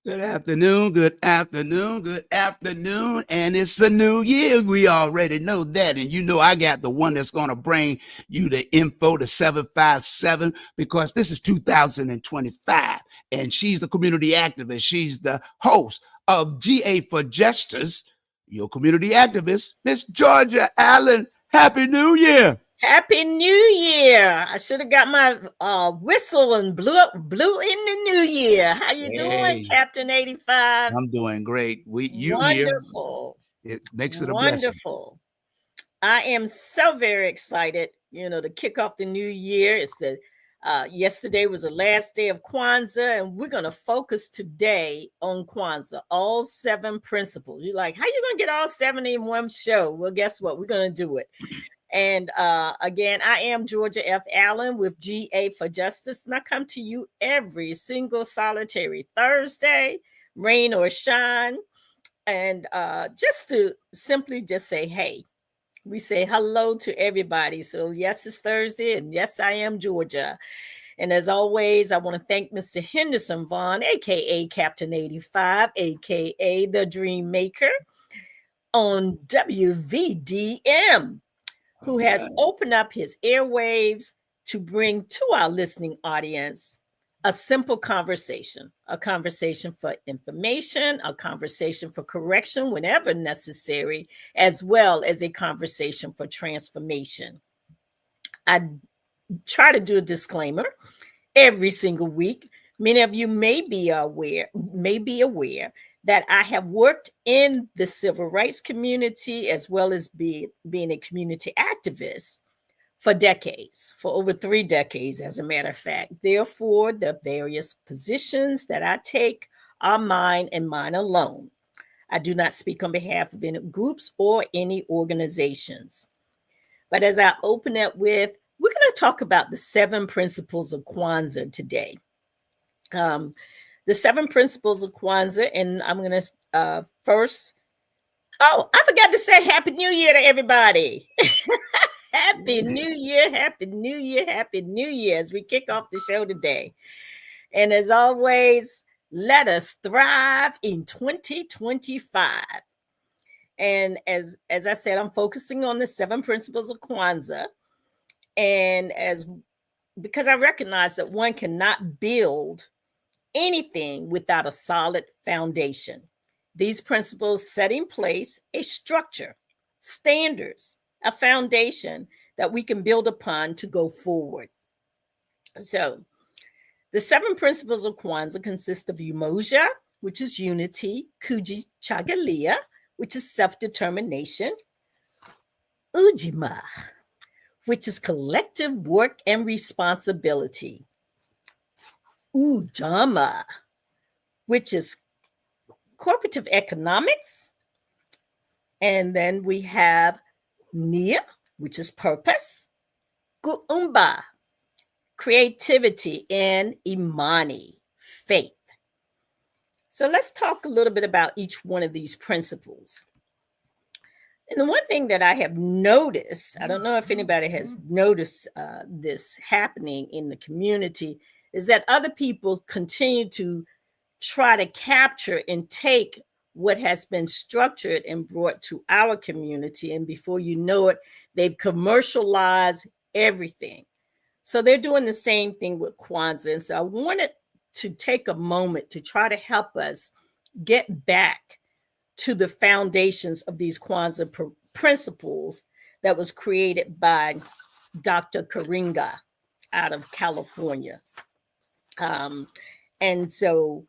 Good afternoon, good afternoon, good afternoon. And it's a new year. We already know that. And you know, I got the one that's going to bring you the info to 757 because this is 2025. And she's the community activist. She's the host of GA4 Justice, your community activist, Miss Georgia Allen. Happy New Year. Happy New Year! I should have got my whistle and blew in the new year. How you doing, Captain 85? I'm doing great. You here, Wonderful. it makes it a blessing. Wonderful. I am so very excited, to kick off the new year. Yesterday was the last day of KWANZAA, and we're going to focus today on KWANZAA, all 7 principles. You're like, how you going to get all 7 in one show? Well, guess what? We're going to do it. And again, I am Georgia F. Allen with GA4 Justice, and I come to you every single solitary Thursday, rain or shine, and just to simply just say, hey, we say hello to everybody. So yes, it's Thursday, and yes, I am Georgia. And as always, I want to thank Mr. Henderson Vaughn, aka Captain 85, aka the Dream Maker, on WVDM, who has opened up his airwaves to bring to our listening audience a simple conversation, a conversation for information, a conversation for correction whenever necessary, as well as a conversation for transformation. I try to do a disclaimer every single week. Many of you may be aware that I have worked in the civil rights community as well as being a community activist for decades, for over 3 decades, as a matter of fact. Therefore, the various positions that I take are mine and mine alone. I do not speak on behalf of any groups or any organizations. But as I open up with, we're going to talk about the 7 principles of KWANZAA today. The 7 principles of KWANZAA, and I'm going to first, I forgot to say Happy New Year to everybody. Happy New Year, Happy New Year, Happy New Year as we kick off the show today. And as always, let us thrive in 2025. And as I said, I'm focusing on the 7 principles of KWANZAA. And because I recognize that one cannot build anything without a solid foundation. These principles set in place a structure, standards, a foundation that we can build upon to go forward. So the 7 principles of KWANZAA consist of Umoja, which is unity, Kujichagulia, which is self-determination, Ujima, which is collective work and responsibility, Ujama, which is cooperative economics. And then we have Nia, which is purpose, Kuumba, creativity, and Imani, faith. So let's talk a little bit about each one of these principles. And the one thing that I have noticed, I don't know if anybody has noticed this happening in the community, is that other people continue to try to capture and take what has been structured and brought to our community. And before you know it, they've commercialized everything. So they're doing the same thing with KWANZAA. And so I wanted to take a moment to try to help us get back to the foundations of these KWANZAA principles that was created by Dr. Karinga out of California. And so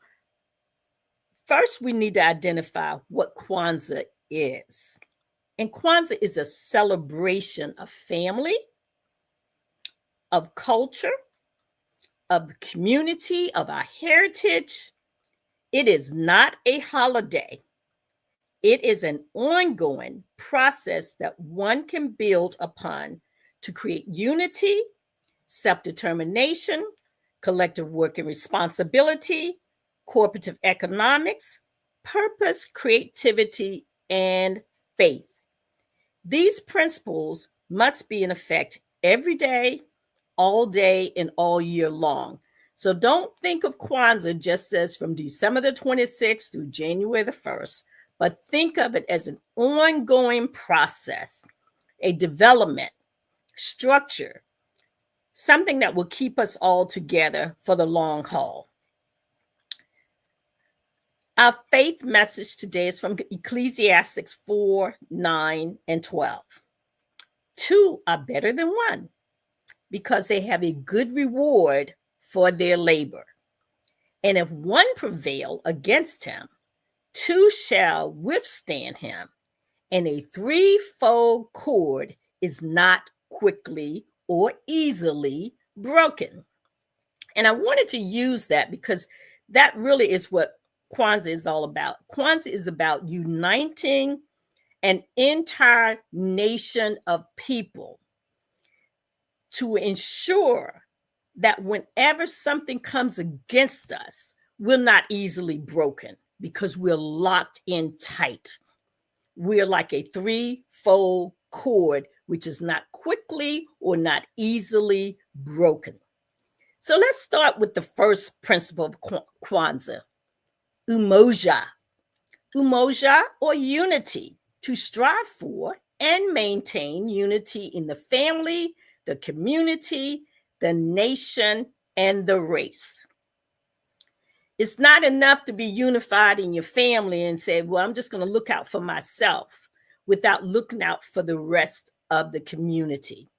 first, we need to identify what KWANZAA is. And KWANZAA is a celebration of family, of culture, of the community, of our heritage. It is not a holiday. It is an ongoing process that one can build upon to create unity, self-determination, collective work and responsibility, cooperative economics, purpose, creativity, and faith. These principles must be in effect every day, all day, and all year long. So don't think of Kwanzaa just as from December the 26th through January the 1st, but think of it as an ongoing process, a development, structure, something that will keep us all together for the long haul. Our faith message today is from Ecclesiastes 4, 9, and 12. Two are better than one because they have a good reward for their labor. And if one prevail against him, two shall withstand him. And a threefold cord is not quickly or easily broken. And I wanted to use that because that really is what Kwanzaa is all about. Kwanzaa is about uniting an entire nation of people to ensure that whenever something comes against us, we're not easily broken because we're locked in tight. We're like a threefold cord, which is not quickly or not easily broken. So let's start with the first principle of Kwanzaa, umoja. Umoja, or unity, to strive for and maintain unity in the family, the community, the nation, and the race. It's not enough to be unified in your family and say, well, I'm just going to look out for myself without looking out for the rest of the community,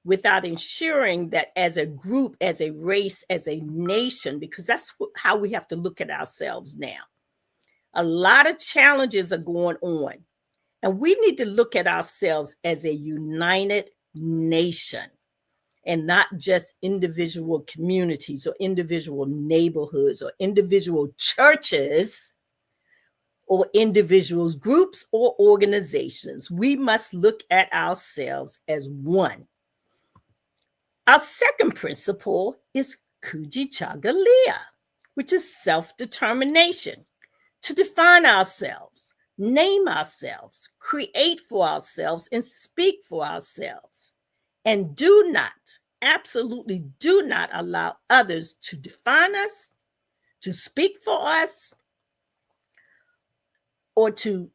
without ensuring that as a group, as a race, as a nation, because that's how we have to look at ourselves now. A lot of challenges are going on, and we need to look at ourselves as a united nation and not just individual communities or individual neighborhoods or individual churches or individuals, groups, or organizations. We must look at ourselves as one. Our second principle is Kujichagulia, which is self-determination, to define ourselves, name ourselves, create for ourselves, and speak for ourselves. And do not, absolutely do not allow others to define us, to speak for us, or to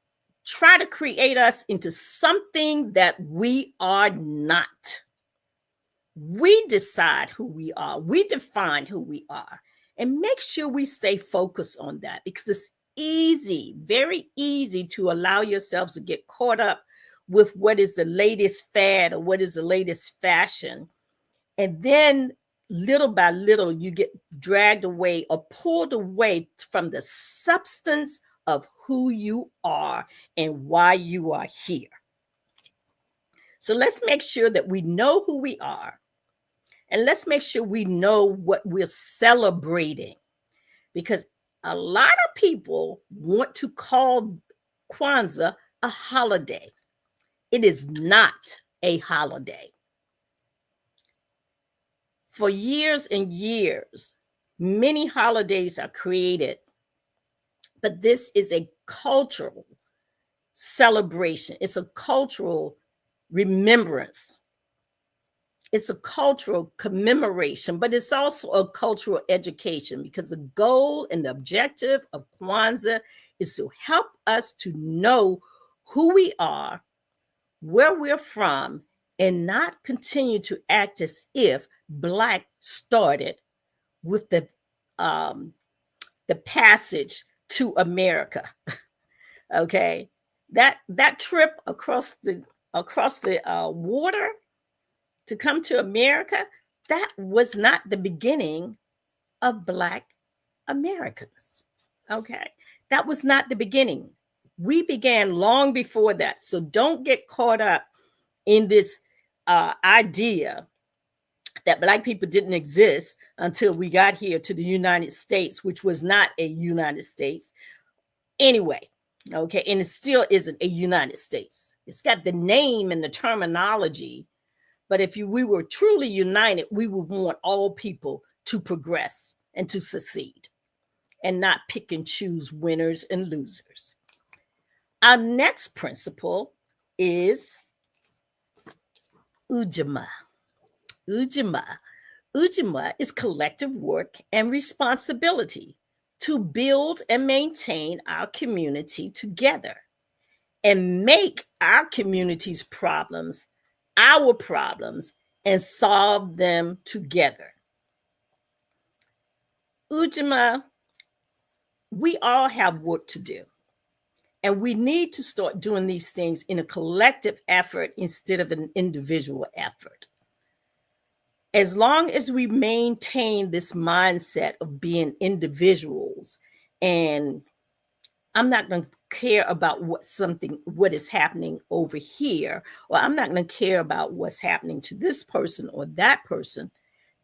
try to create us into something that we are not. We decide who we are. We define who we are. And make sure we stay focused on that, because it's easy, very easy to allow yourselves to get caught up with what is the latest fad or what is the latest fashion. And then little by little, you get dragged away or pulled away from the substance of who you are and why you are here. So let's make sure that we know who we are. And let's make sure we know what we're celebrating, because a lot of people want to call Kwanzaa a holiday. It is not a holiday. For years and years, many holidays are created, but this is a cultural celebration. It's a cultural remembrance. It's a cultural commemoration, but it's also a cultural education, because the goal and the objective of Kwanzaa is to help us to know who we are, where we're from, and not continue to act as if Black started with the passage to America. Okay, that trip across the water to come to America, that was not the beginning of Black Americans. Okay, that was not the beginning. We began long before that. So don't get caught up in this idea that Black people didn't exist until we got here to the United States, which was not a United States anyway. Okay, and it still isn't a United States. It's got the name and the terminology. But if we were truly united, we would want all people to progress and to succeed and not pick and choose winners and losers. Our next principle is Ujamaa. Ujamaa, Ujima is collective work and responsibility to build and maintain our community together and make our community's problems our problems and solve them together. Ujima, we all have work to do, and we need to start doing these things in a collective effort instead of an individual effort. As long as we maintain this mindset of being individuals, and I'm not going to care about what is happening over here, or I'm not going to care about what's happening to this person or that person,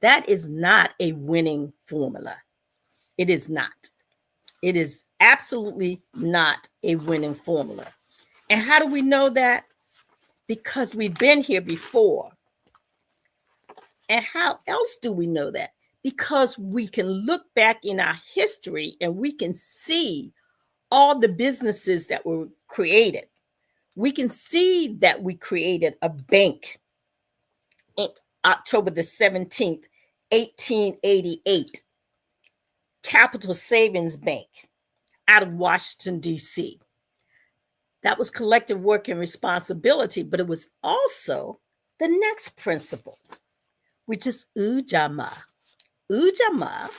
that is not a winning formula. It is not. It is absolutely not a winning formula. And how do we know that? Because we've been here before. And how else do we know that? Because we can look back in our history and we can see all the businesses that were created. We can see that we created a bank in October the 17th, 1888, Capital Savings Bank out of Washington, D.C. That was collective work and responsibility, but it was also the next principle, which is Ujamaa. Ujamaa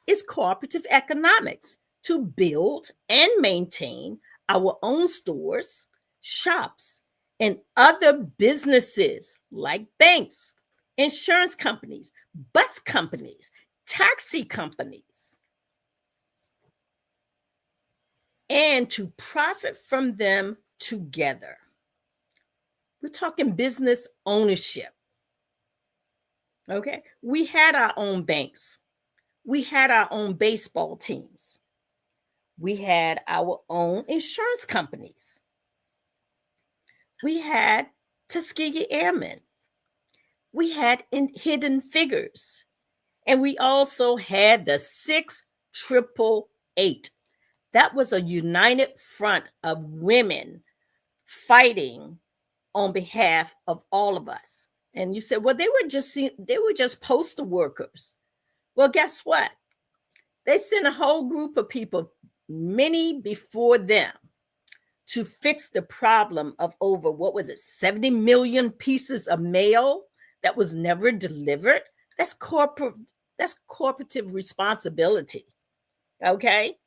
is cooperative economics to build and maintain our own stores, shops, and other businesses like banks, insurance companies, bus companies, taxi companies, and to profit from them together. We're talking business ownership. Okay, we had our own banks. We had our own baseball teams. We had our own insurance companies. We had Tuskegee Airmen. We had Hidden Figures. And we also had the 688. That was a united front of women fighting on behalf of all of us. And you said, well, they were just postal workers. Well, guess what? They sent a whole group of people, many before them, to fix the problem of over, 70 million pieces of mail that was never delivered. That's corporative responsibility. Okay?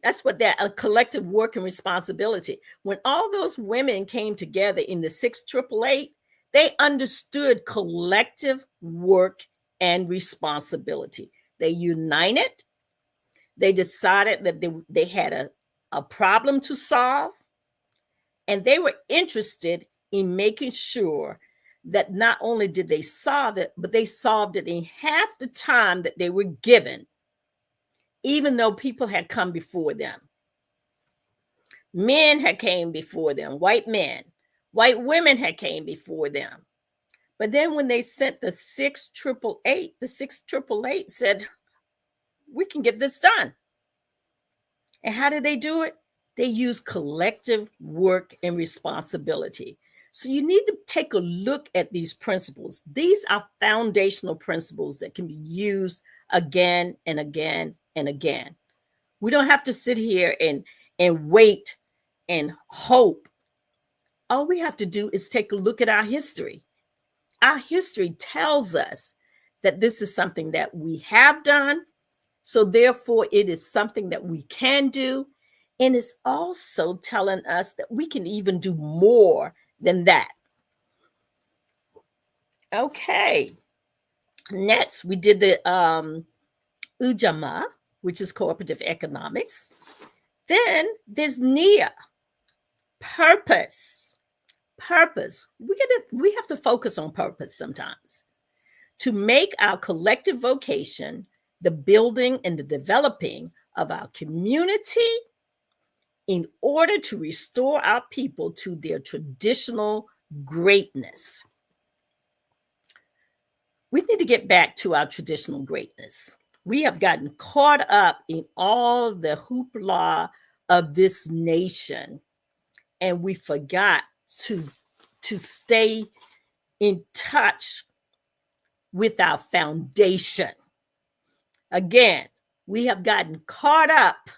That's what a collective work and responsibility. When all those women came together in the 6888, they understood collective work and responsibility. They united. They decided that they had a problem to solve. And they were interested in making sure that not only did they solve it, but they solved it in half the time that they were given, even though people had come before them. Men had came before them, white men. White women had came before them. But then when they sent the 6888, the 6888 said, we can get this done. And how did they do it? They used collective work and responsibility. So you need to take a look at these principles. These are foundational principles that can be used again and again and again. We don't have to sit here and wait and hope. All we have to do is take a look at our history. Our history tells us that this is something that we have done. So therefore, it is something that we can do. And it's also telling us that we can even do more than that. Okay. Next, we did the Ujamaa, which is cooperative economics. Then there's NIA, purpose. Purpose. We have to focus on purpose sometimes. To make our collective vocation the building and the developing of our community in order to restore our people to their traditional greatness. We need to get back to our traditional greatness. We have gotten caught up in all the hoopla of this nation, and we forgot to stay in touch with our foundation. Again, we have gotten caught up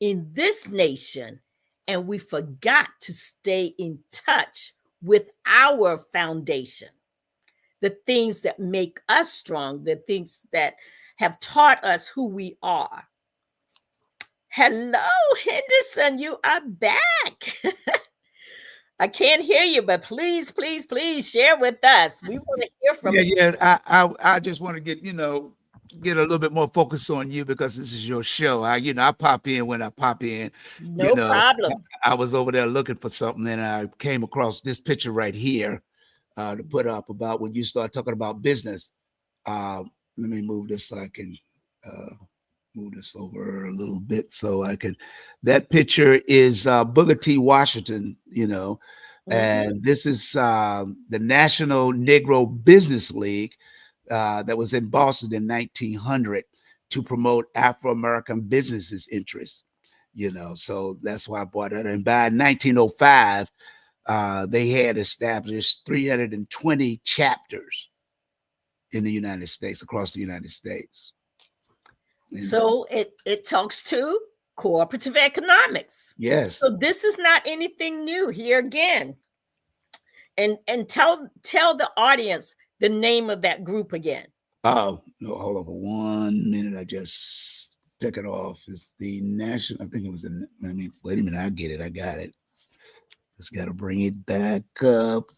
in this nation and we forgot to stay in touch with our foundation, the things that make us strong, the things that have taught us who we are. Hello, Henderson, you are back. I can't hear you, but please, please, please share with us. We want to hear from you. Yeah. I just want to get a little bit more focus on you because this is your show. I pop in when I pop in. No problem. I was over there looking for something and I came across this picture right here to put up about when you start talking about business. Let me move this so I can move this over a little bit so I can. That picture is Booker T. Washington, and this is the National Negro Business League that was in Boston in 1900 to promote Afro-American businesses' interests. So that's why I brought it. And by 1905, they had established 320 chapters in the United States, across the United States. So it talks to cooperative economics. Yes. So this is not anything new here again. And tell the audience the name of that group again. Oh, no, hold on for 1 minute. I just took it off. It's the national, I think it was wait a minute, I get it. I got it. Just got to bring it back up.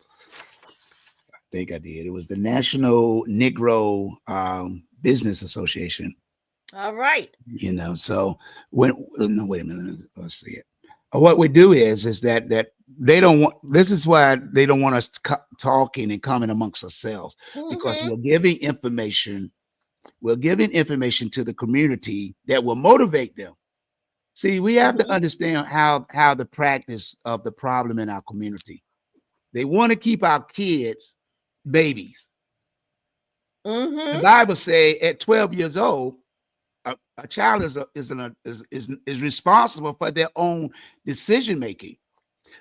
I think I did. It was the National Negro Business Association. All right. So wait a minute. Let's see it. What we do is that they don't want, this is why they don't want us talking and coming amongst ourselves, because we're giving information to the community that will motivate them. See, we have to understand how the practice of the problem in our community. They want to keep our kids babies. The Bible says at 12 years old, a child is responsible for their own decision making.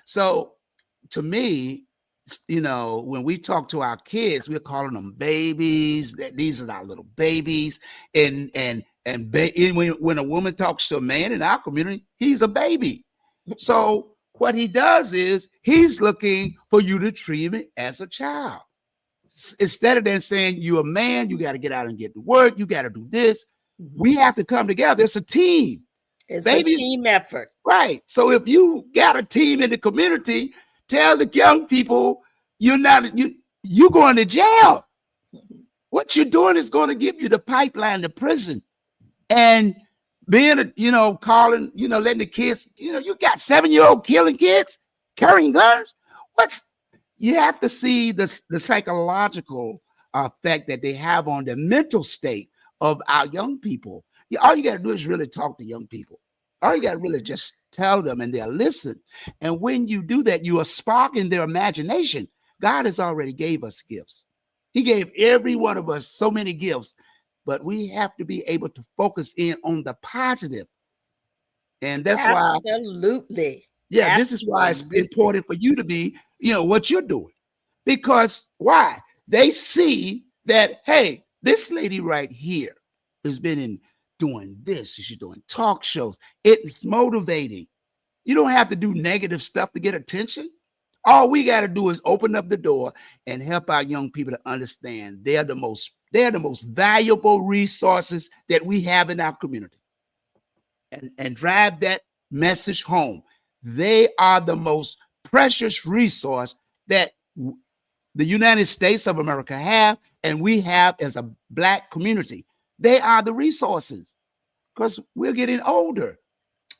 So, to me, when we talk to our kids, we're calling them babies. That these are our little babies. And when a woman talks to a man in our community, he's a baby. So what he does is he's looking for you to treat him as a child. Instead of then saying you're a man, you got to get out and get to work, you got to do this. We have to come together. It's a team. It's a team effort. Right. So if you got a team in the community, tell the young people you're going to jail. What you're doing is going to give you the pipeline to prison. And being calling, letting the kids, you got 7-year-old killing kids, carrying guns. You have to see the psychological effect that they have on the mental state of our young people. All you got to do is really talk to young people. All you got to really just tell them and they'll listen. And when you do that, you are sparking their imagination. God has already gave us gifts. He gave every one of us so many gifts, but we have to be able to focus in on the positive. And that's why. Absolutely. Yeah, this is why it's important for you to be, what you're doing. Because why? They see that, hey, this lady right here has been doing this. She's doing talk shows. It's motivating. You don't have to do negative stuff to get attention. All we got to do is open up the door and help our young people to understand they're the most valuable resources that we have in our community. And drive that message home. They are the most precious resource that the United States of America have, and we have as a Black community. They are the resources because we're getting older.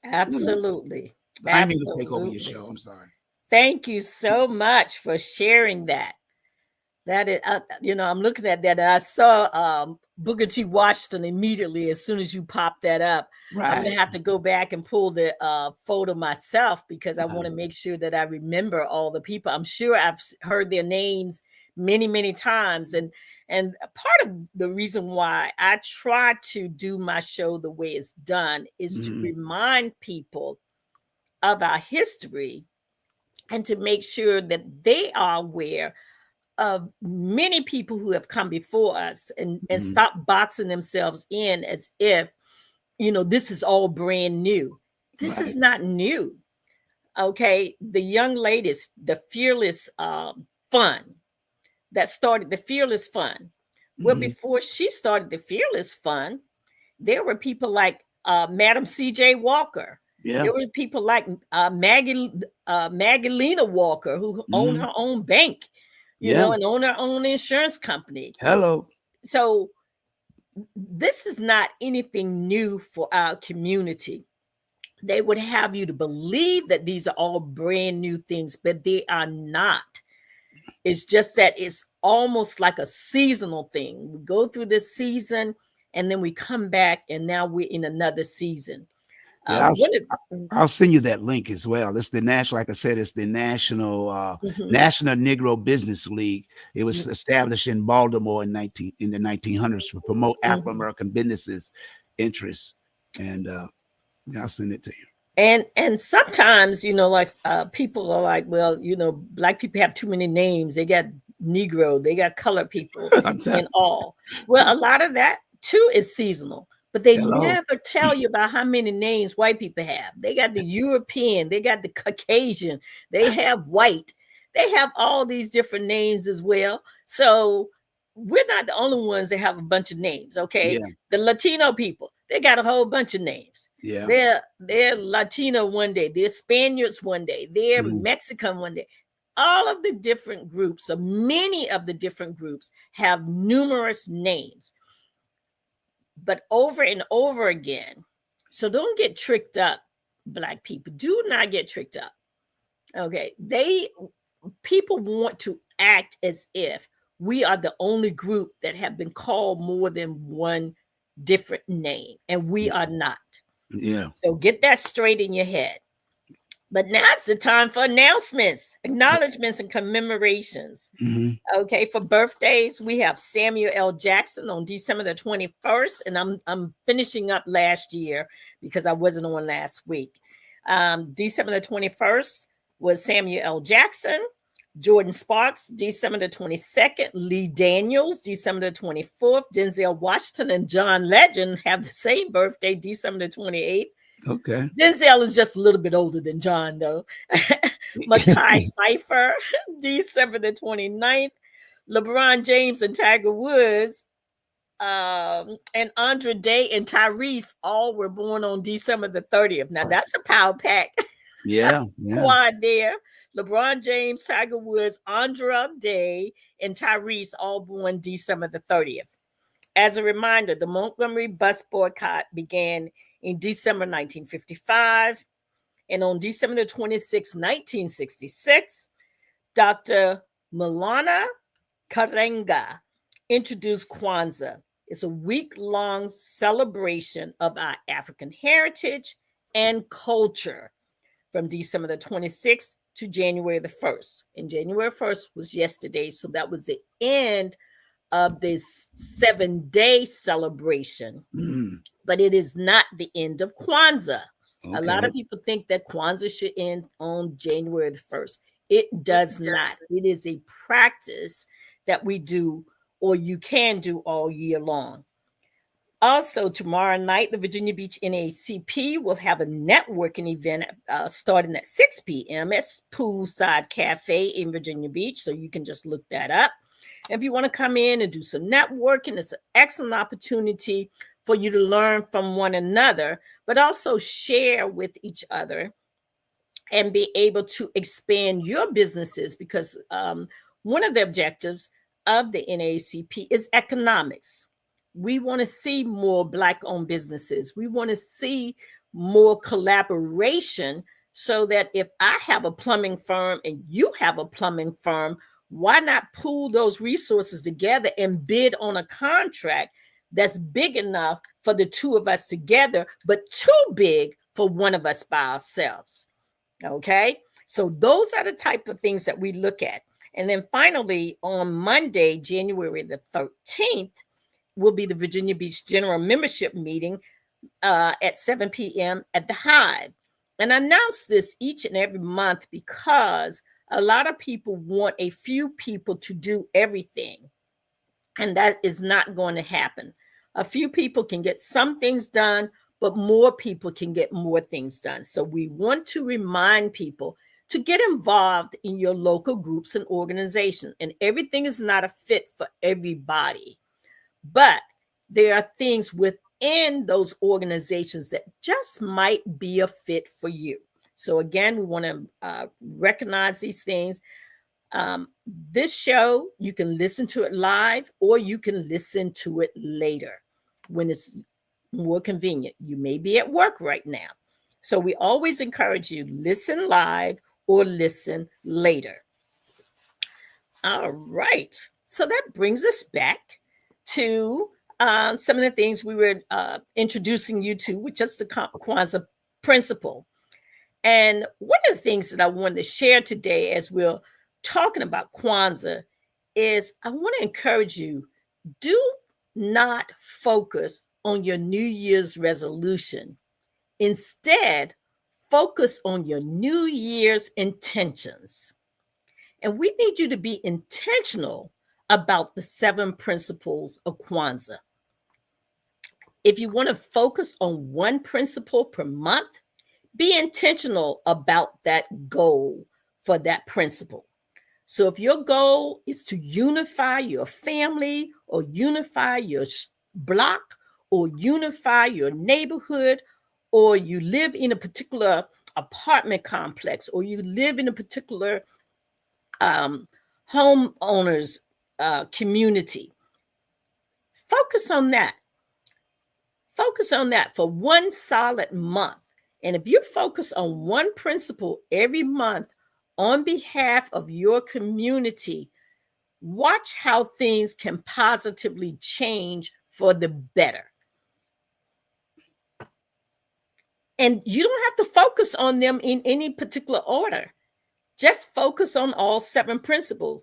Absolutely. I need to take over your show. I'm sorry. Thank you so much for sharing that. That is, I'm looking at that. And I saw Booker T. Washington immediately as soon as you popped that up. Right. I'm going to have to go back and pull the photo myself because I want to make sure that I remember all the people. I'm sure I've heard their names many, many times. And part of the reason why I try to do my show the way it's done is to remind people of our history and to make sure that they are aware of many people who have come before us and Mhm. stop boxing themselves in as if, this is all brand new. This is Right. not new. Okay. The young ladies, the Fearless Fund that started the Fearless Fund. Well, Mhm. before she started the Fearless Fund, there were people like Madam C.J. Walker. Yeah. There were people like Magdalena Walker, who owned Mhm. her own bank, Yeah. and owned her own insurance company. Hello. So this is not anything new for our community. They would have you to believe that these are all brand new things, but they are not. It's just that it's almost like a seasonal thing. We go through this season and then we come back and now we're in another season. Yeah, What if, I'll send you that link as well. It's the national, like I said, it's the Mhm. National Negro Business League. It was established in Baltimore in the 1900s to promote Afro Mhm. American businesses' interests. And I'll send it to you. And sometimes, like people are like, well, black people have too many names. They got Negro, they got colored people I'm telling and all. Well, a lot of that too is seasonal, but they hello. never tell you about how many names white people have. They got the European, they got the Caucasian, they have white, they have all these different names as well. So we're not the only ones that have a bunch of names, okay? Yeah, The Latino people, they got a whole bunch of names. yeah. They're Latino one day, they're Spaniards one day, they're Mhm. Mexican one day. All of the different groups, or many of the different groups, have numerous names, but over and over again. So don't get tricked up, black people. Do not get tricked up. Okay. People want to act as if we are the only group that have been called more than one different name, and we are not. Yeah. So get that straight in your head. But now it's the time for announcements, acknowledgments, and commemorations. Mhm. Okay, for birthdays, we have Samuel L. Jackson on December the 21st, and I'm finishing up last year because I wasn't on last week. December the 21st was Samuel L. Jackson. Jordan Sparks, December the 22nd. Lee Daniels, December the 24th. Denzel Washington and John Legend have the same birthday, December the 28th. Okay. Denzel is just a little bit older than John, though. Mekhi Phifer, December the 29th. LeBron James and Tiger Woods, and Andre Day and Tyrese all were born on December the 30th. Now that's a power pack Yeah, yeah. quad there. LeBron James, Tiger Woods, Andre Day, and Tyrese all born December the 30th. As a reminder, the Montgomery bus boycott began in December 1955. And on December the 26th, 1966, Dr. Milana Karenga introduced KWANZAA. It's a week-long celebration of our African heritage and culture from December the 26th to January the 1st. And January 1st was yesterday, so that was the end of this 7-day celebration. Mm. But it is not the end of KWANZAA. A lot Okay. of people think that KWANZAA should end on January the 1st. It does not. It is a practice that we do, or you can do, all year long. Also, tomorrow night, the Virginia Beach NAACP will have a networking event starting at 6 p.m. at Poolside Cafe in Virginia Beach. So you can just look that up. If you want to come in and do some networking, it's an excellent opportunity for you to learn from one another, but also share with each other and be able to expand your businesses, because one of the objectives of the NAACP is economics. We want to see more Black-owned businesses. We want to see more collaboration, so that if I have a plumbing firm and you have a plumbing firm, why not pool those resources together and bid on a contract that's big enough for the two of us together, but too big for one of us by ourselves? Okay, so those are the type of things that we look at. And then finally, on Monday, January the 13th, will be the Virginia Beach General Membership Meeting at 7 p.m. at the Hive. And I announce this each and every month because A lot of people want a few people to do everything, and that is not going to happen. A few people can get some things done, but more people can get more things done. So we want to remind people to get involved in your local groups and organizations. And everything is not a fit for everybody, but there are things within those organizations that just might be a fit for you. So again, we want to recognize these things. This show, you can listen to it live or you can listen to it later when it's more convenient. You may be at work right now. So we always encourage you, listen live or listen later. All right. So that brings us back to some of the things we were introducing you to, which is the KWANZAA principle. And one of the things that I wanted to share today as we're talking about KWANZAA is I want to encourage you, do not focus on your New Year's resolution. Instead, focus on your New Year's intentions. And we need you to be intentional about the 7 principles of KWANZAA. If you want to focus on one principle per month, be intentional about that goal for that principle. So if your goal is to unify your family or unify your block or unify your neighborhood, or you live in a particular apartment complex, or you live in a particular homeowners community, focus on that. Focus on that for one solid month. And if you focus on one principle every month on behalf of your community, watch how things can positively change for the better. And you don't have to focus on them in any particular order. Just focus on all 7 principles.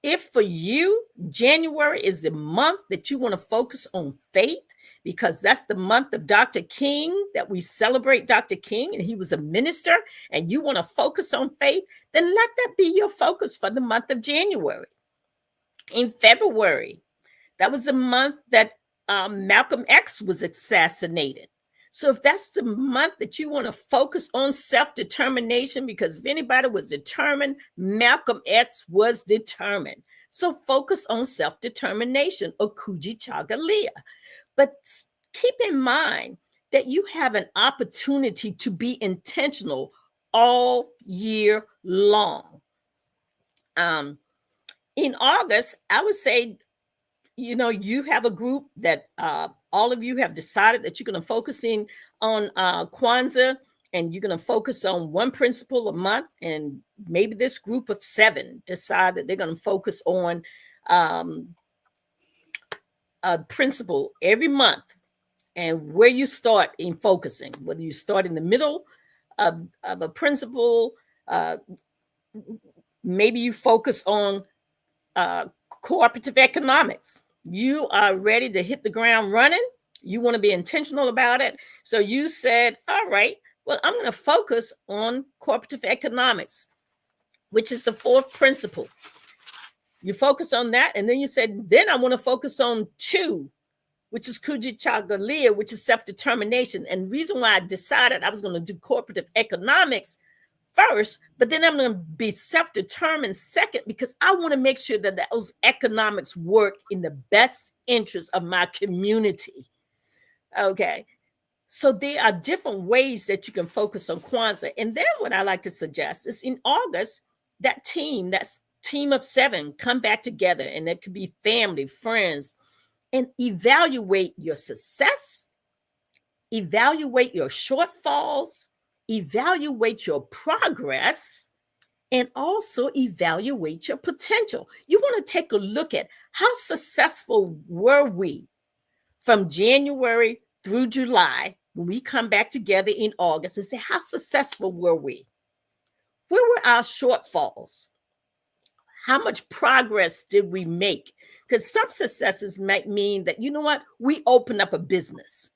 If for you, January is the month that you want to focus on faith, because that's the month of Dr. King, that we celebrate Dr. King, and he was a minister, and you want to focus on faith, then let that be your focus for the month of January. In February, that was the month that Malcolm X was assassinated. So if that's the month that you want to focus on self-determination, because if anybody was determined, Malcolm X was determined. So focus on self-determination, or KWANZAA. But keep in mind that you have an opportunity to be intentional all year long. In August, I would say, you have a group that all of you have decided that you're going to focus in on KWANZAA, and you're going to focus on one principle a month. And maybe this group of 7 decide that they're going to focus on a principle every month, and where you start in focusing, whether you start in the middle of a principle, maybe you focus on cooperative economics. You are ready to hit the ground running. You want to be intentional about it. So you said, all right, well, I'm going to focus on cooperative economics, which is the 4th principle. You focus on that, and then you said, then I want to focus on 2, which is KWANZAA, which is self-determination. And the reason why I decided I was going to do cooperative economics first, but then I'm going to be self-determined second, because I want to make sure that those economics work in the best interest of my community. Okay. So there are different ways that you can focus on KWANZAA. And then what I like to suggest is in August, that team of 7 come back together, and it could be family, friends, and evaluate your success, evaluate your shortfalls, evaluate your progress, and also evaluate your potential. You want to take a look at how successful were we from January through July when we come back together in August, and say, how successful were we? Where were our shortfalls? How much progress did we make? Because some successes might mean that, we opened up a business.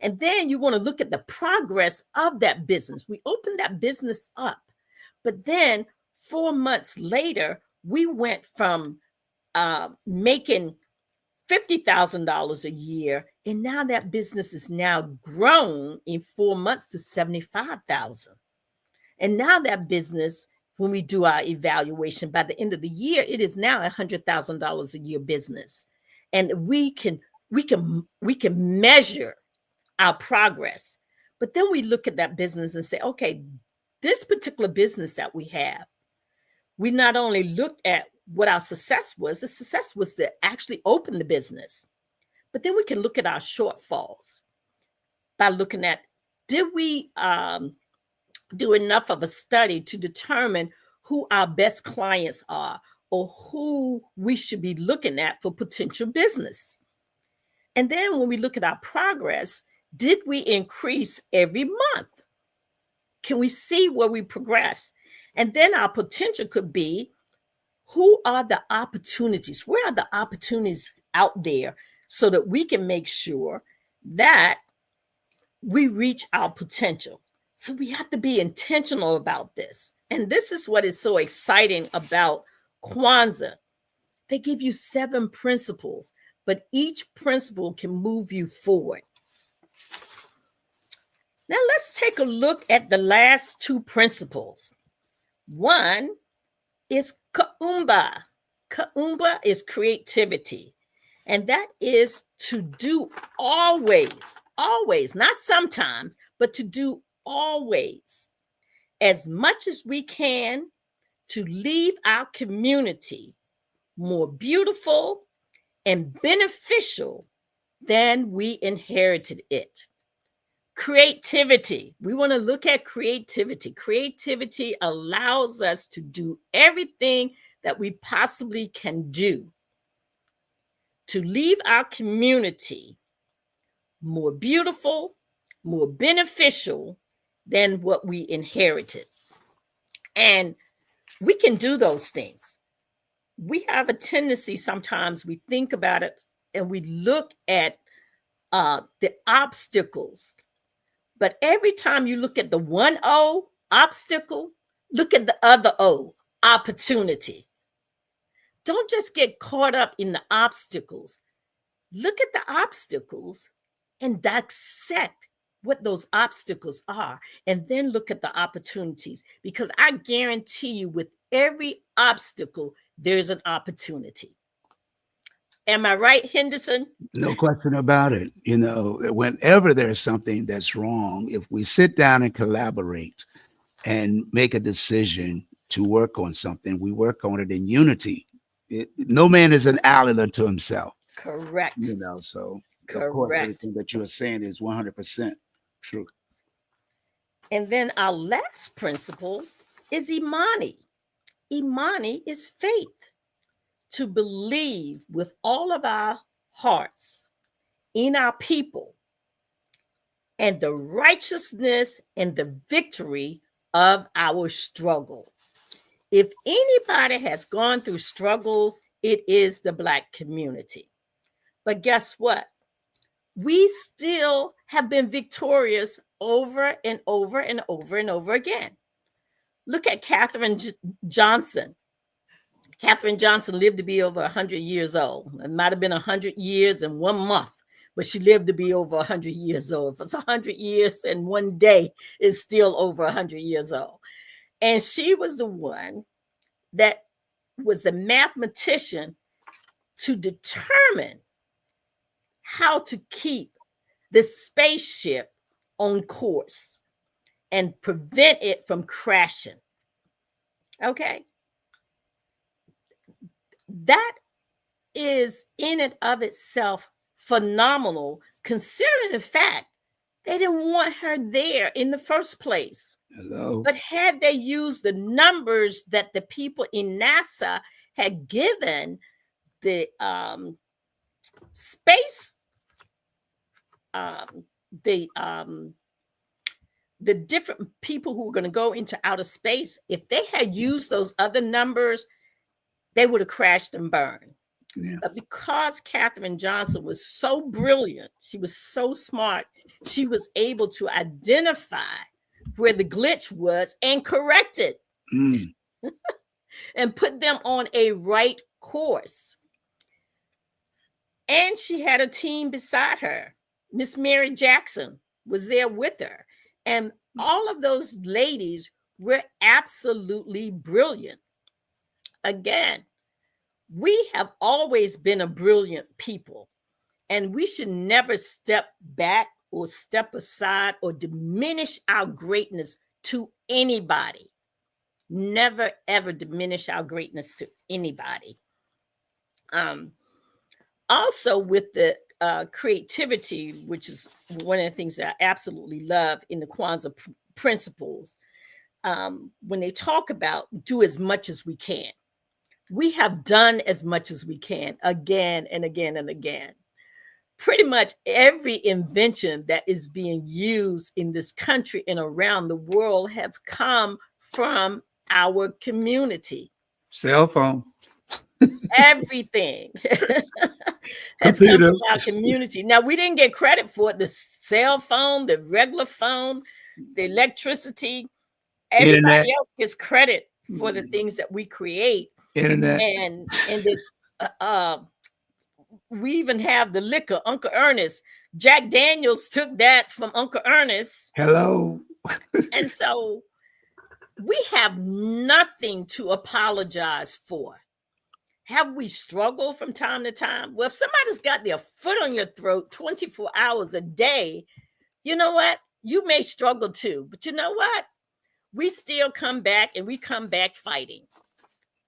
And then you want to look at the progress of that business. We opened that business up, but then 4 months later, we went from making $50,000 a year, and now that business is now grown in 4 months to 75,000. And now that business, when we do our evaluation by the end of the year, it is now $100,000 a year business, and we can measure our progress. But then we look at that business and say, okay, this particular business that we have, we not only looked at what our success was, the success was to actually open the business, but then we can look at our shortfalls by looking at, did we do enough of a study to determine who our best clients are or who we should be looking at for potential business? And then when we look at our progress, did we increase every month? Can we see where we progress? And then our potential could be, who are the opportunities? Where are the opportunities out there so that we can make sure that we reach our potential? So we have to be intentional about this. And this is what is so exciting about KWANZAA. They give you 7 principles, but each principle can move you forward. Now let's take a look at the last 2 principles. One is KWANZAA. KWANZAA is creativity. And that is to do always, not sometimes, but to do always, as much as we can, to leave our community more beautiful and beneficial than we inherited it. Creativity. We want to look at creativity. Creativity allows us to do everything that we possibly can do to leave our community more beautiful, more beneficial than what we inherited. And we can do those things. We have a tendency, sometimes we think about it and we look at the obstacles. But every time you look at the one O, obstacle, look at the other O, opportunity. Don't just get caught up in the obstacles. Look at the obstacles and dissect what those obstacles are, and then look at the opportunities, because I guarantee you with every obstacle, there's an opportunity. Am I right, Henderson? No question about it. You know, whenever there's something that's wrong, if we sit down and collaborate and make a decision to work on something, we work on it in unity. No man is an island unto himself. Correct. You know, so correct. Of course, everything that you're saying is 100% true. And then our last principle is Imani. Imani is faith. To believe with all of our hearts in our people and the righteousness and the victory of our struggle. If anybody has gone through struggles, it is the Black community. But guess what? We still have been victorious over and over and over and over again. Look at Katherine Johnson. Katherine Johnson lived to be over 100 years old. It might have been 100 years and 1 month, but she lived to be over 100 years old. If it's 100 years and 1 day, it's still over 100 years old. And she was the one that was the mathematician to determine how to keep the spaceship on course and prevent it from crashing. Okay? That is in and of itself phenomenal, considering the fact they didn't want her there in the first place. Hello. But had they used the numbers that the people in NASA had given the space, the different people who were going to go into outer space, if they had used those other numbers, they would have crashed and burned. Yeah. But because Katherine Johnson was so brilliant, she was so smart, she was able to identify where the glitch was and correct it. and put them on a right course. And she had a team beside her. Miss Mary Jackson was there with her. And all of those ladies were absolutely brilliant. Again, we have always been a brilliant people, and we should never step back or step aside or diminish our greatness to anybody. Never, ever diminish our greatness to anybody. Also, with the creativity, which is one of the things that I absolutely love in the KWANZAA principles, when they talk about do as much as we can, we have done as much as we can again and again and again. Pretty much every invention that is being used in this country and around the world has come from our community. Cell phone. Everything has come from our community. Now, we didn't get credit for it. The cell phone, the regular phone, the electricity, everybody else gets credit for the things that we create. Internet. And this, we even have the liquor, Uncle Ernest. Jack Daniels took that from Uncle Ernest. Hello. And so we have nothing to apologize for. Have we struggled from time to time? Well, if somebody's got their foot on your throat 24 hours a day, you know what? You may struggle too. But you know what? We still come back, and we come back fighting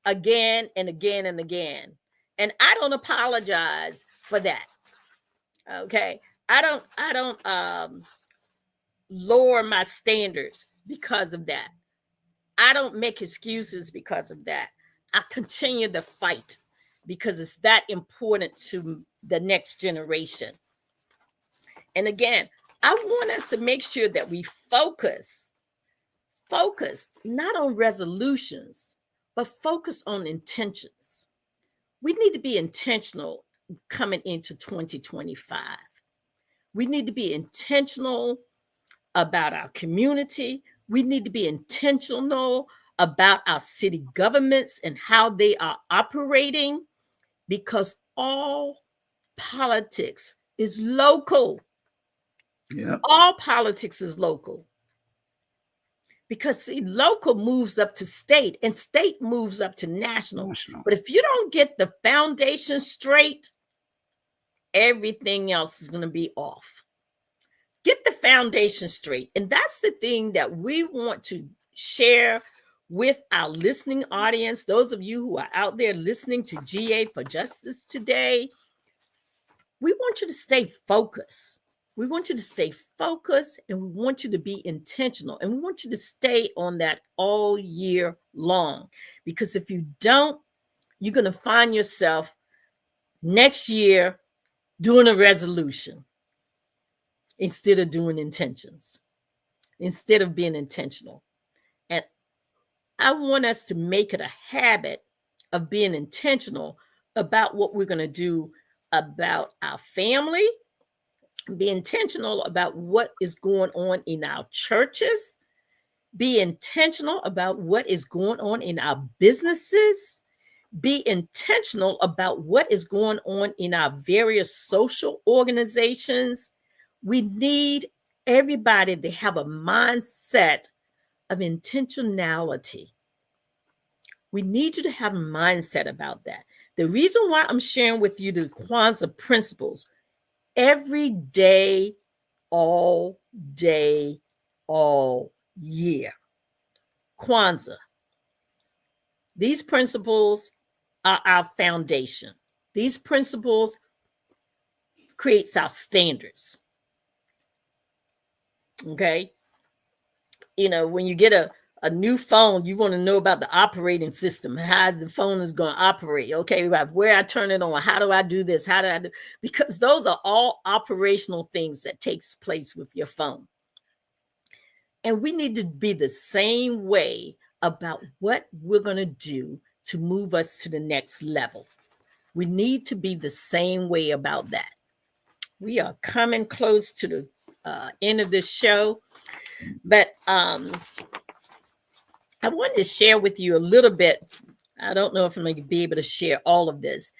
again and again and again. And I don't apologize for that. Okay. I don't lower my standards because of that. I don't make excuses because of that. I continue to fight because it's that important to the next generation. And again, I want us to make sure that we focus not on resolutions, but focus on intentions. We need to be intentional coming into 2025. We need to be intentional about our community. We need to be intentional about our city governments and how they are operating, because all politics is local. Yeah. All politics is local. Because see, local moves up to state, and state moves up to national. But if you don't get the foundation straight, everything else is going to be off. Get the foundation straight. And that's the thing that we want to share with our listening audience. Those of you who are out there listening to GA for Justice today, we want you to stay focused. We want you to stay focused, and we want you to be intentional, and we want you to stay on that all year long. Because if you don't, you're going to find yourself next year doing a resolution instead of doing intentions, instead of being intentional. And I want us to make it a habit of being intentional about what we're going to do about our family, be intentional about what is going on in our churches, be intentional about what is going on in our businesses, be intentional about what is going on in our various social organizations. We need everybody to have a mindset of intentionality. We need you to have a mindset about that. The reason why I'm sharing with you the KWANZAA principles every day, all year. KWANZAA. These principles are our foundation. These principles creates our standards. Okay. You know, when you get a new phone, you want to know about the operating system. How the phone is going to operate. Okay, where I turn it on. How do I do this? How do I do? Because those are all operational things that takes place with your phone. And we need to be the same way about what we're going to do to move us to the next level. We need to be the same way about that. We are coming close to the end of this show, but I I wanted to share with you a little bit. I don't know if I'm going to be able to share all of this,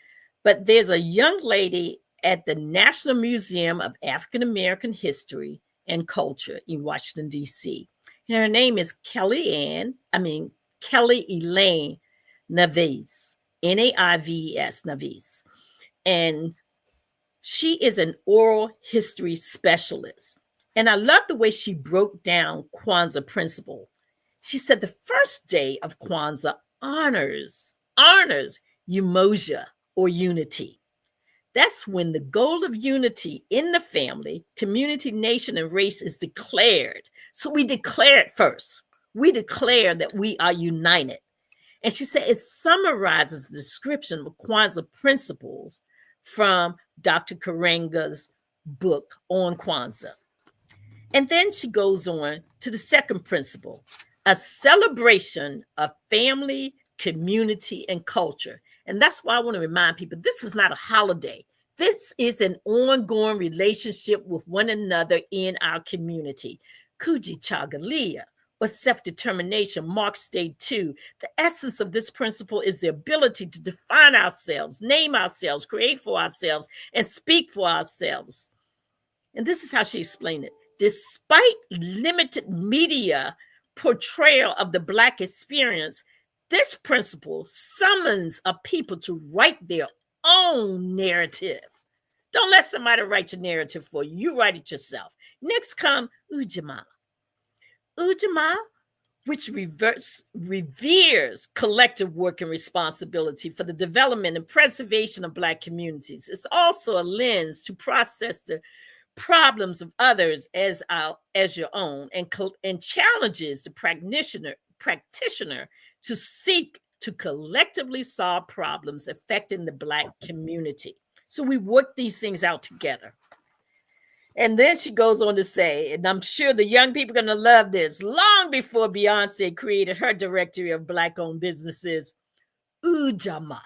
but there's a young lady at the National Museum of African American History and Culture in Washington, D.C. And her name is Kelly Elaine Navis, Naives, Navis. And she is an oral history specialist. And I love the way she broke down KWANZAA principle. She said the first day of KWANZAA honors umoja, or unity. That's when the goal of unity in the family, community, nation, and race is declared. So we declare it first. We declare that we are united. And she said it summarizes the description of KWANZAA principles from Dr. Karenga's book on KWANZAA. And then she goes on to the second principle, a celebration of family, community, and culture. And that's why I want to remind people, this is not a holiday. This is an ongoing relationship with one another in our community. Kuji Chagalia, or self-determination, marks day 2. The essence of this principle is the ability to define ourselves, name ourselves, create for ourselves, and speak for ourselves. And this is how she explained it. Despite limited media portrayal of the Black experience, this principle summons a people to write their own narrative. Don't let somebody write your narrative for you. You write it yourself. Next come Ujamaa. Ujamaa, which reveres collective work and responsibility for the development and preservation of Black communities. It's also a lens to process the problems of others as your own, and challenges the practitioner to seek to collectively solve problems affecting the Black community. So we work these things out together. And then she goes on to say, and I'm sure the young people are going to love this, long before Beyonce created her directory of Black-owned businesses, Ujamaa,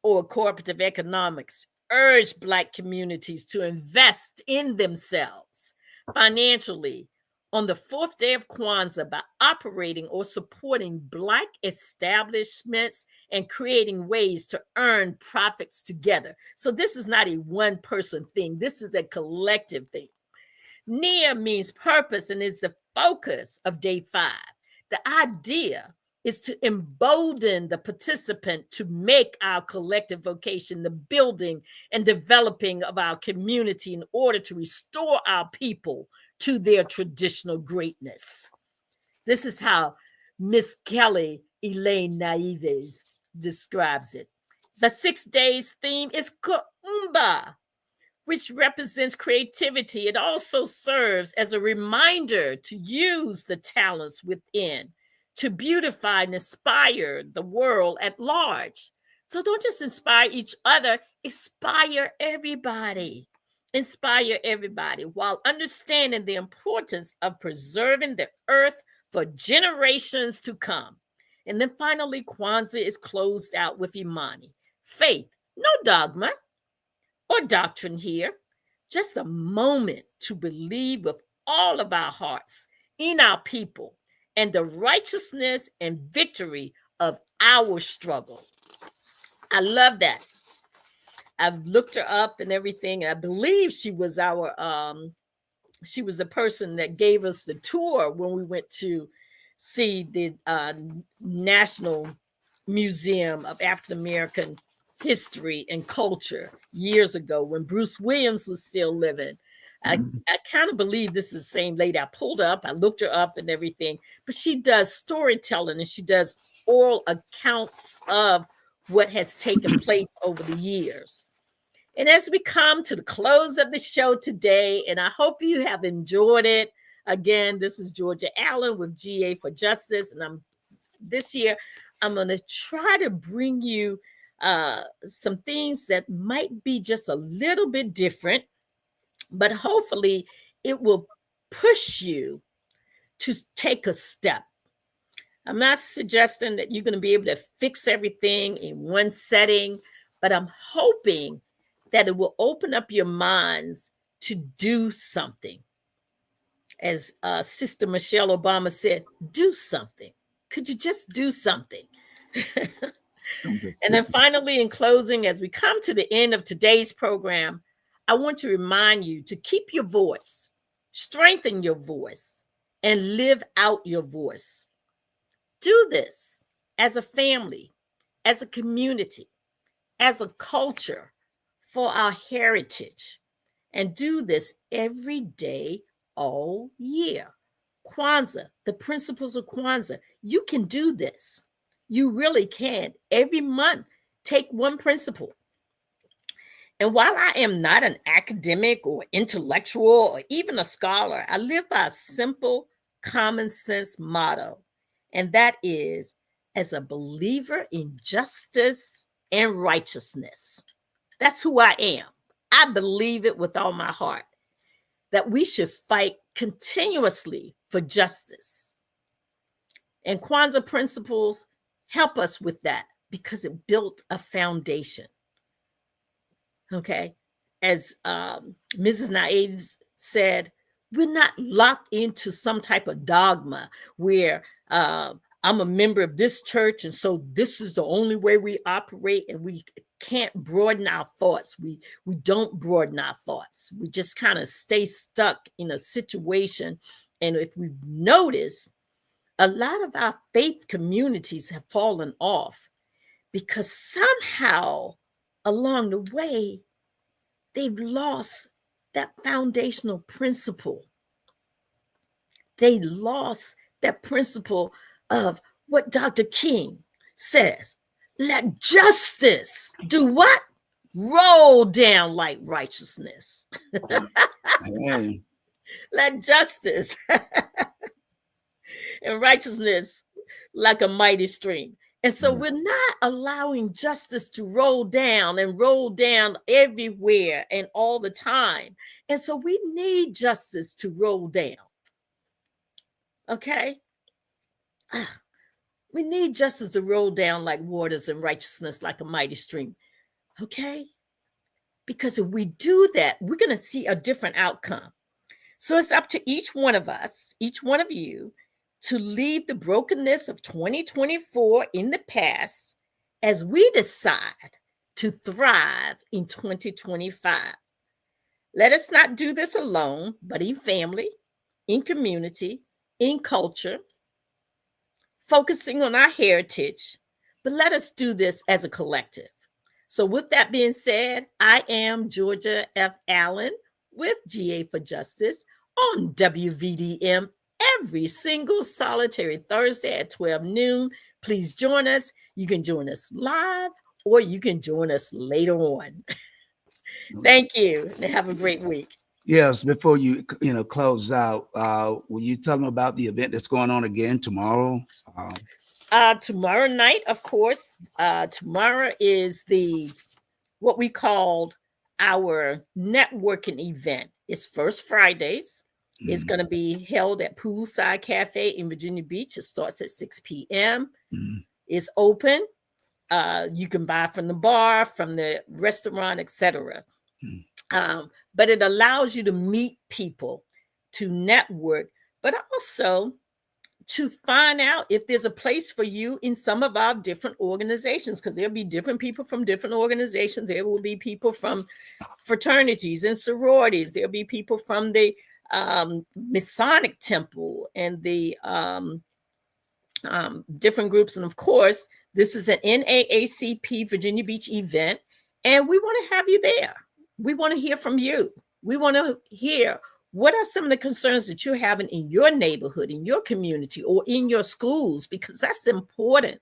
or cooperative economics, urged Black communities to invest in themselves financially on the 4th day of KWANZAA by operating or supporting Black establishments and creating ways to earn profits together. So this is not a one-person thing. This is a collective thing. Nia means purpose and is the focus of day 5. The idea is to embolden the participant to make our collective vocation the building and developing of our community in order to restore our people to their traditional greatness. This is how Miss Kelly Elaine Naives describes it. The 6 days theme is Kuumba, which represents creativity. It also serves as a reminder to use the talents within to beautify and inspire the world at large. So don't just inspire each other, inspire everybody. Inspire everybody while understanding the importance of preserving the earth for generations to come. And then finally, KWANZAA is closed out with Imani. Faith, no dogma or doctrine here, just a moment to believe with all of our hearts in our people and the righteousness and victory of our struggle. I love that. I've looked her up and everything. I believe she was she was the person that gave us the tour when we went to see the National Museum of African American History and Culture years ago when Bruce Williams was still living. I kind of believe this is the same lady. I pulled up, I looked her up and everything, but she does storytelling and she does oral accounts of what has taken place over the years. And as we come to the close of the show today, and I hope you have enjoyed it. Again, this is Georgia Allen with GA for Justice. And this year, I'm going to try to bring you some things that might be just a little bit different, but hopefully it will push you to take a step. I'm not suggesting that you're going to be able to fix everything in one setting, but I'm hoping that it will open up your minds to do something. As Sister Michelle Obama said, do something. Could you just do something? And then finally, in closing, as we come to the end of today's program, I want to remind you to keep your voice, strengthen your voice, and live out your voice. Do this as a family, as a community, as a culture for our heritage. And do this every day, all year. KWANZAA, the principles of KWANZAA. You can do this. You really can. Every month, take one principle. And while I am not an academic or intellectual or even a scholar, I live by a simple, common sense motto. And that is, as a believer in justice and righteousness. That's who I am. I believe it with all my heart, that we should fight continuously for justice. And KWANZAA principles help us with that because it built a foundation. Okay. As Mrs. Naives said, we're not locked into some type of dogma where I'm a member of this church, and so this is the only way we operate, and we can't broaden our thoughts. We don't broaden our thoughts. We just kind of stay stuck in a situation. And if we've noticed, a lot of our faith communities have fallen off because somehow along the way, they've lost that foundational principle. They lost that principle of what Dr. King says. Let justice do what? Roll down like righteousness. Let justice and righteousness like a mighty stream. And so we're not allowing justice to roll down everywhere and all the time. And so we need justice to roll down. Okay? We need justice to roll down like waters and righteousness like a mighty stream. Okay? Because if we do that, we're going to see a different outcome. So it's up to each one of us, each one of you, to leave the brokenness of 2024 in the past as we decide to thrive in 2025. Let us not do this alone, but in family, in community, in culture, focusing on our heritage, but let us do this as a collective. So with that being said, I am Georgia F. Allen with GA for Justice on WVDM every single solitary Thursday at 12 noon. Please join us. You can join us live or you can join us later on. Thank you and have a great week. Yes, before you close out, will you tell them about the event that's going on again tomorrow? Tomorrow night, of course. Tomorrow is what we called our networking event. It's First Fridays. It's going to be held at Poolside Cafe in Virginia Beach. It starts at 6 p.m. It's open. You can buy from the bar, from the restaurant, etc. But it allows you to meet people, to network, but also to find out if there's a place for you in some of our different organizations, because there'll be different people from different organizations. There will be people from fraternities and sororities. There'll be people from the Masonic Temple and the different groups. And of course, this is an NAACP Virginia Beach event, and we want to have you there. We want to hear from you. We want to hear what are some of the concerns that you're having in your neighborhood, in your community, or in your schools, because that's important.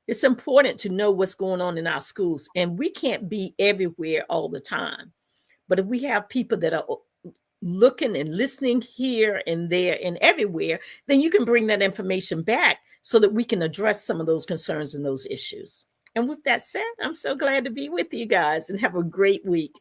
It's important to know what's going on in our schools, and we can't be everywhere all the time. But if we have people that are looking and listening here and there and everywhere, then you can bring that information back so that we can address some of those concerns and those issues. And with that said, I'm so glad to be with you guys and have a great week.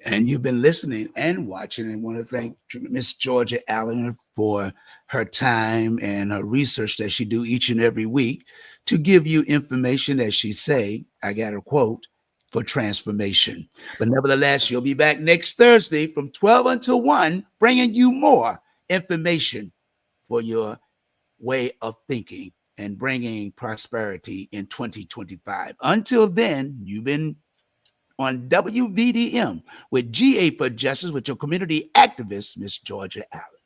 And you've been listening and watching, and want to thank Miss Georgia Allen for her time and her research that she do each and every week to give you information, as she say, I got a quote, for transformation. But nevertheless, you'll be back next Thursday from 12 until 1, bringing you more information for your way of thinking and bringing prosperity in 2025. Until then, you've been on WVDM with GA for Justice with your community activist, Miss Georgia Allen.